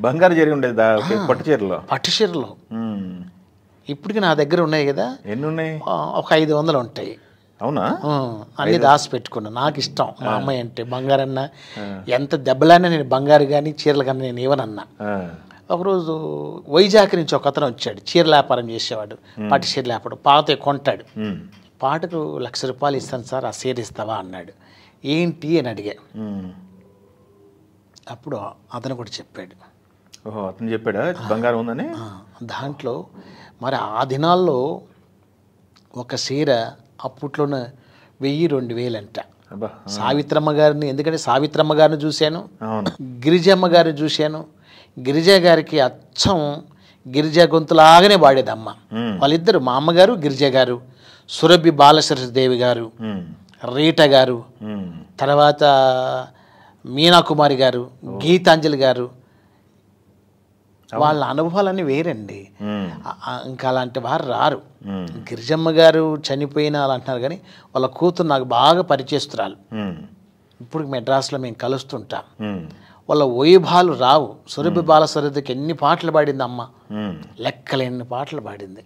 బంగారు చీర ఉండేది పట్టు చీరలో. పట్టు చీరలో ఇప్పటికి నా దగ్గర ఉన్నాయి కదా. ఎన్ని ఉన్నాయి? ఒక 500 ఉంటాయి. అవునా? అన్ని దాచి పెట్టుకున్నా. నాకు ఇష్టం మా అమ్మాయి అంటే. బంగారన్న ఎంత దెబ్బలైనా నేను బంగారు కానీ చీరలు కానీ నేను ఇవ్వనన్నా. ఒకరోజు వైజాగ్ నుంచి ఒక అతను వచ్చాడు, చీరల వ్యాపారం చేసేవాడు, పట్టు చీరల వ్యాపారం. పాత కొంటాడు. పాటకు ₹1,00,000 ఇస్తాను సార్, ఆ చీర ఇస్తావా అన్నాడు. ఏంటి అని అడిగా. అప్పుడు అతను కూడా చెప్పాడు. ఓహో, అతను చెప్పాడా బంగారం ఉందని? దాంట్లో మరి ఆ దినాల్లో ఒక చీర అప్పట్లోనే 1000-2000 అంట. సావిత్రమ్మ గారిని, ఎందుకంటే సావిత్రమ్మ గారిని చూశాను, గిరిజమ్మ గారిని చూశాను. గిరిజ గారికి అచ్చం గిరిజ గొంతులాగానే పాడేదమ్మ. వాళ్ళిద్దరు, మా అమ్మగారు గిరిజ గారు, సురభి బాలసరస్వదేవి గారు, రీట గారు, తర్వాత మీనాకుమారి గారు, గీతాంజలి గారు. వాళ్ళ అనుభవాలన్నీ వేరండి. ఇంకా అలాంటి వారు రారు. గిరిజమ్మ గారు చనిపోయిన అలా అంటున్నారు కానీ వాళ్ళ కూతురు నాకు బాగా పరిచయస్తురాలు. ఇప్పుడు మెడ్రాస్లో మేము కలుస్తుంటాం. వాళ్ళ వైభాలు రావు. సురభి బాలసరస్వతికి ఎన్ని పాటలు పాడింది అమ్మ, లెక్కలేని పాటలు పాడింది.